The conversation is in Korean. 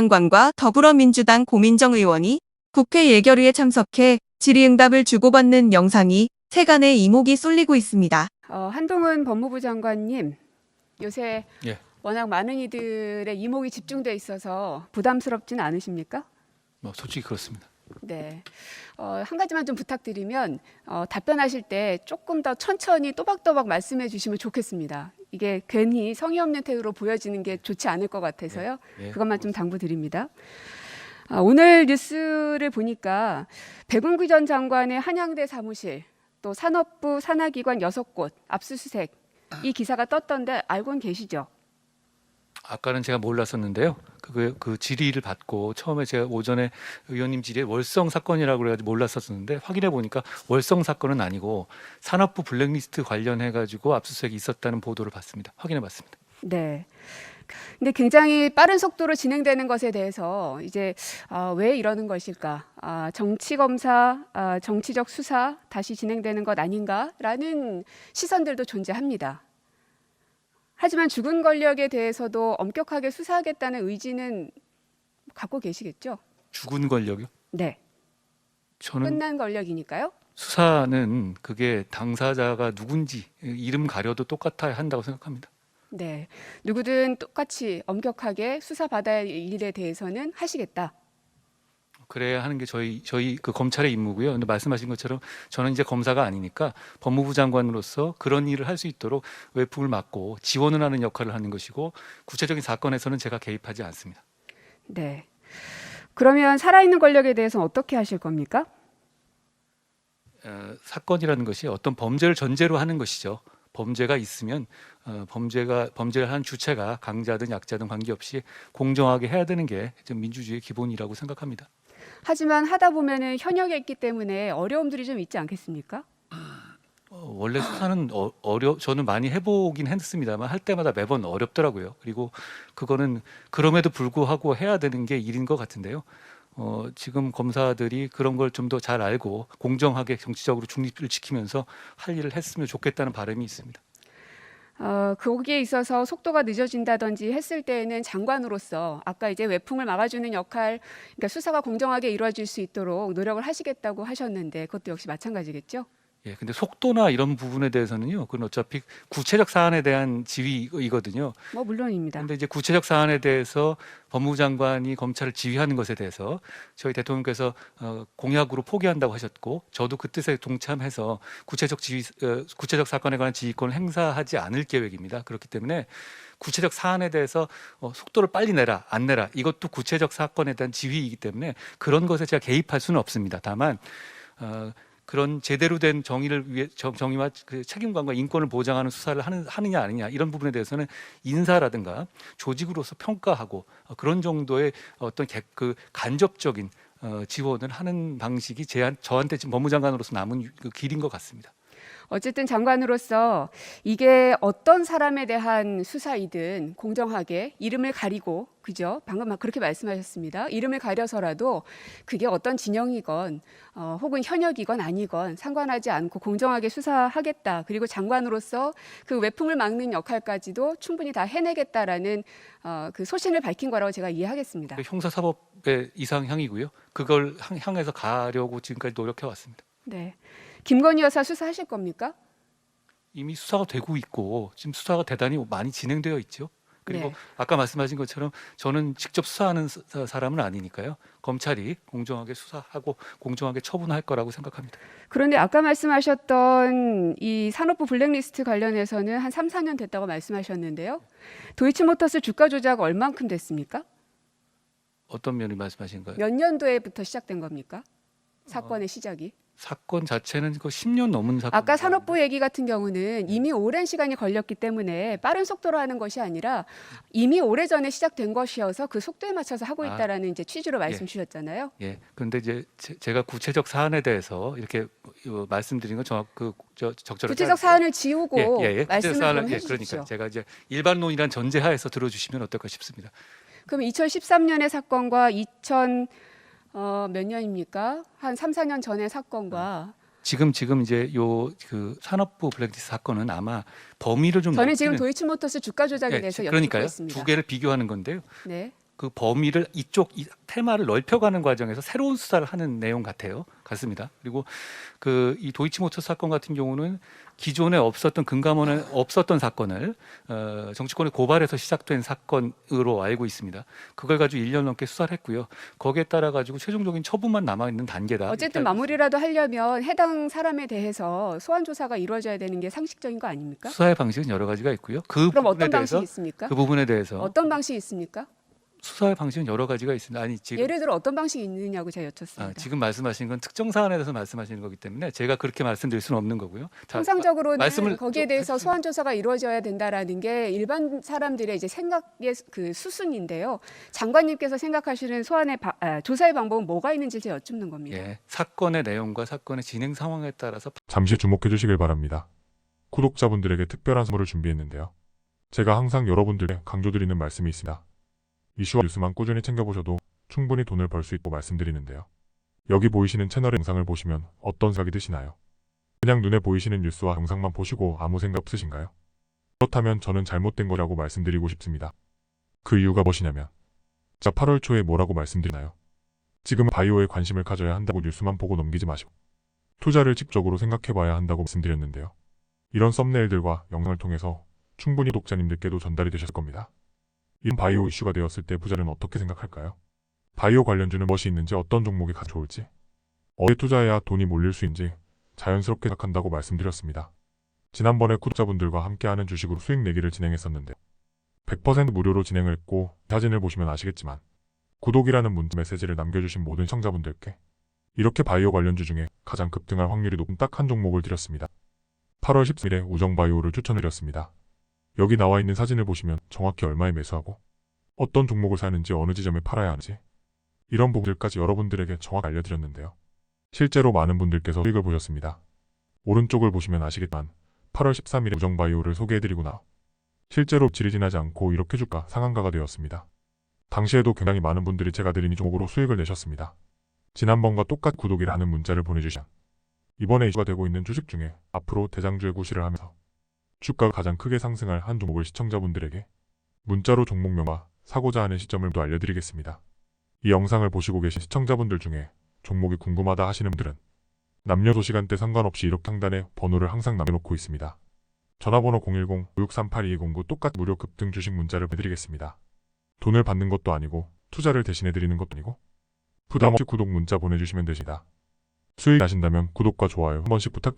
장관과 더불어민주당 고민정 의원이 국회 예결위에 참석해 질의응답을 주고받는 영상이 세간에 이목이 쏠리고 있습니다. 한동훈 법무부 장관님, 요새 예. 워낙 많은 이들의 이목이 집중돼 있어서 부담스럽진 않으십니까? 솔직히 그렇습니다. 네. 한 가지만 좀 부탁드리면 답변하실 때 조금 더 천천히 또박또박 말씀해 주시면 좋겠습니다. 이게 괜히 성의 없는 태도로 보여지는 게 좋지 않을 것 같아서요. 예. 그것만 좀 당부드립니다. 오늘 뉴스를 보니까 백운기 전 장관의 한양대 사무실, 또 산업부 산하기관 6곳 압수수색, 이 기사가 떴던데 알고는 계시죠? 아까는 제가 몰랐었는데요. 그 질의를 받고 처음에 제가 오전에 의원님 질의에 월성 사건이라고 그래가지고 몰랐었는데 확인해 보니까 월성 사건은 아니고 산업부 블랙리스트 관련해 가지고 압수수색이 있었다는 보도를 봤습니다. 확인해 봤습니다. 네. 근데 굉장히 빠른 속도로 진행되는 것에 대해서 이제 왜 이러는 것일까? 정치 검사, 정치적 수사 다시 진행되는 것 아닌가라는 시선들도 존재합니다. 하지만 죽은 권력에 대해서도 엄격하게 수사하겠다는 의지는 갖고 계시겠죠? 죽은 권력이요? 네. 저는 끝난 권력이니까요. 수사는 그게 당사자가 누군지 이름 가려도 똑같아야 한다고 생각합니다. 네. 누구든 똑같이 엄격하게 수사받아야 할 일에 대해서는 하시겠다. 그래야 하는 게 저희 그 검찰의 임무고요. 근데 말씀하신 것처럼 저는 이제 검사가 아니니까 법무부 장관으로서 그런 일을 할 수 있도록 외풍을 막고 지원을 하는 역할을 하는 것이고 구체적인 사건에서는 제가 개입하지 않습니다. 네. 그러면 살아있는 권력에 대해서는 어떻게 하실 겁니까? 사건이라는 것이 어떤 범죄를 전제로 하는 것이죠. 범죄가 있으면 범죄를 한 주체가 강자든 약자든 관계없이 공정하게 해야 되는 게 민주주의의 기본이라고 생각합니다. 하지만 하다 보면은 현역에 있기 때문에 어려움들이 좀 있지 않겠습니까? 원래 수사는 저는 많이 해보긴 했습니다만 할 때마다 매번 어렵더라고요. 그리고 그거는 그럼에도 불구하고 해야 되는 게 일인 것 같은데요. 지금 검사들이 그런 걸 좀 더 잘 알고 공정하게 정치적으로 중립을 지키면서 할 일을 했으면 좋겠다는 바람이 있습니다. 거기에 있어서 속도가 늦어진다든지 했을 때에는 장관으로서 아까 이제 외풍을 막아주는 역할, 그러니까 수사가 공정하게 이루어질 수 있도록 노력을 하시겠다고 하셨는데 그것도 역시 마찬가지겠죠? 예, 근데 속도나 이런 부분에 대해서는요, 그건 어차피 구체적 사안에 대한 지휘이거든요. 물론입니다. 그런데 이제 구체적 사안에 대해서 법무부 장관이 검찰을 지휘하는 것에 대해서 저희 대통령께서 공약으로 포기한다고 하셨고, 저도 그 뜻에 동참해서 구체적 사건에 관한 지휘권을 행사하지 않을 계획입니다. 그렇기 때문에 구체적 사안에 대해서 속도를 빨리 내라, 안 내라, 이것도 구체적 사건에 대한 지휘이기 때문에 그런 것에 제가 개입할 수는 없습니다. 다만 그런 제대로 된 정의와 그 책임감과 인권을 보장하는 수사를 하느냐 아니냐 이런 부분에 대해서는 인사라든가 조직으로서 평가하고 그런 정도의 어떤 그 간접적인 지원을 하는 방식이 저한테 지금 법무장관으로서 남은 그 길인 것 같습니다. 어쨌든 장관으로서 이게 어떤 사람에 대한 수사이든 공정하게 이름을 가리고, 그죠? 방금 막 그렇게 말씀하셨습니다. 이름을 가려서라도 그게 어떤 진영이건 혹은 현역이건 아니건 상관하지 않고 공정하게 수사하겠다. 그리고 장관으로서 그 외풍을 막는 역할까지도 충분히 다 해내겠다라는 그 소신을 밝힌 거라고 제가 이해하겠습니다. 형사사법의 이상향이고요. 그걸 향해서 가려고 지금까지 노력해 왔습니다. 네. 김건희 여사 수사하실 겁니까? 이미 수사가 되고 있고 지금 수사가 대단히 많이 진행되어 있죠. 그리고 네. 아까 말씀하신 것처럼 저는 직접 수사하는 사람은 아니니까요. 검찰이 공정하게 수사하고 공정하게 처분할 거라고 생각합니다. 그런데 아까 말씀하셨던 이 산업부 블랙리스트 관련해서는 한 3, 4년 됐다고 말씀하셨는데요. 도이치모터스 주가 조작 얼만큼 됐습니까? 어떤 면을 말씀하신 거예요? 몇 년도에부터 시작된 겁니까? 사건의 시작이? 사건 자체는 그 10년 넘은 사건. 아까 산업부 얘기 같은 경우는 이미 오랜 시간이 걸렸기 때문에 빠른 속도로 하는 것이 아니라 이미 오래전에 시작된 것이어서 그 속도에 맞춰서 하고 있다라는 이제 취지로 말씀 주셨잖아요. 예. 그런데 이제 제가 구체적 사안에 대해서 이렇게 말씀드린 건 적절하게 구체적 사안을 지우고 말씀을 좀 그러니까 해주십시오. 제가 이제 일반론이란 전제하에서 들어주시면 어떨까 싶습니다. 그럼 2013년의 사건과 몇 년입니까? 한 3, 4년 전의 사건과 지금 이제 그 산업부 블랙리스트 사건은 아마 범위를 좀 저는 지금 도이치모터스 주가 조작에 대해서 여쭙고 그러니까요. 있습니다. 두 개를 비교하는 건데요. 네. 그 범위를 이쪽 이 테마를 넓혀가는 과정에서 새로운 수사를 하는 내용 같습니다. 그리고 그 이 도이치모터 사건 같은 경우는 기존에 없었던 금감원에 없었던 사건을 정치권의 고발에서 시작된 사건으로 알고 있습니다. 그걸 가지고 1년 넘게 수사를 했고요. 거기에 따라 가지고 최종적인 처분만 남아 있는 단계다. 어쨌든 마무리라도 하려면 해당 사람에 대해서 소환 조사가 이루어져야 되는 게 상식적인 거 아닙니까? 수사의 방식은 여러 가지가 있고요. 그 그럼 부분에 어떤 대해서 방식이 있습니까? 그 부분에 대해서 어떤 방식이 있습니까? 수사의 방식은 여러 가지가 있습니다. 아니 지금 예를 들어 어떤 방식이 있느냐고 제가 여쭙습니다. 지금 말씀하신 건 특정 사안에 대해서 말씀하시는 거기 때문에 제가 그렇게 말씀드릴 수는 없는 거고요. 자, 통상적으로는 말씀을 거기에 좀 대해서 해주시면- 소환 조사가 이루어져야 된다라는 게 일반 사람들의 이제 생각의 그 수순인데요. 장관님께서 생각하시는 조사의 방법은 뭐가 있는지 제가 여쭙는 겁니다. 예, 사건의 내용과 사건의 진행 상황에 따라서 잠시 주목해 주시길 바랍니다. 구독자분들에게 특별한 선물을 준비했는데요. 제가 항상 여러분들께 강조드리는 말씀이 있습니다. 이슈와 뉴스만 꾸준히 챙겨보셔도 충분히 돈을 벌 수 있다고 말씀드리는데요. 여기 보이시는 채널의 영상을 보시면 어떤 생각이 드시나요? 그냥 눈에 보이시는 뉴스와 영상만 보시고 아무 생각 없으신가요? 그렇다면 저는 잘못된 거라고 말씀드리고 싶습니다. 그 이유가 무엇이냐면 자 8월 초에 뭐라고 말씀드리나요? 지금은 바이오에 관심을 가져야 한다고 뉴스만 보고 넘기지 마시고 투자를 직접적으로 생각해봐야 한다고 말씀드렸는데요. 이런 썸네일들과 영상을 통해서 충분히 독자님들께도 전달이 되셨을 겁니다. 이런 바이오 이슈가 되었을 때 부자는 어떻게 생각할까요? 바이오 관련주는 무엇이 있는지 어떤 종목이 가장 좋을지 어디에 투자해야 돈이 몰릴 수 있는지 자연스럽게 생각한다고 말씀드렸습니다. 지난번에 구독자분들과 함께하는 주식으로 수익 내기를 진행했었는데 100% 무료로 진행을 했고 사진을 보시면 아시겠지만 구독이라는 문자 메시지를 남겨주신 모든 시청자분들께 이렇게 바이오 관련주 중에 가장 급등할 확률이 높은 딱 한 종목을 드렸습니다. 8월 13일에 우정바이오를 추천드렸습니다. 여기 나와 있는 사진을 보시면 정확히 얼마에 매수하고 어떤 종목을 사는지 어느 지점에 팔아야 하는지 이런 부분들까지 여러분들에게 정확히 알려드렸는데요. 실제로 많은 분들께서 수익을 보셨습니다. 오른쪽을 보시면 아시겠지만 8월 13일에 우정바이오를 소개해드리고 나 실제로 질이 지나지 않고 이렇게 주가 상한가가 되었습니다. 당시에도 굉장히 많은 분들이 제가 드린 이 종목으로 수익을 내셨습니다. 지난번과 똑같이 구독이라는 문자를 보내주신 이번에 이슈가 되고 있는 주식 중에 앞으로 대장주의 구실을 하면서 주가가 가장 크게 상승할 한 종목을 시청자분들에게 문자로 종목명과 사고자 하는 시점을 또 알려드리겠습니다. 이 영상을 보시고 계신 시청자분들 중에 종목이 궁금하다 하시는 분들은 남녀도 시간대 상관없이 이렇게 상단에 번호를 항상 남겨놓고 있습니다. 전화번호 010-5638-2209 똑같이 무료 급등 주식 문자를 해드리겠습니다. 돈을 받는 것도 아니고 투자를 대신해드리는 것도 아니고 부담없이 구독 문자 보내주시면 되십니다. 수익 나신다면 구독과 좋아요 한 번씩 부탁드립니다.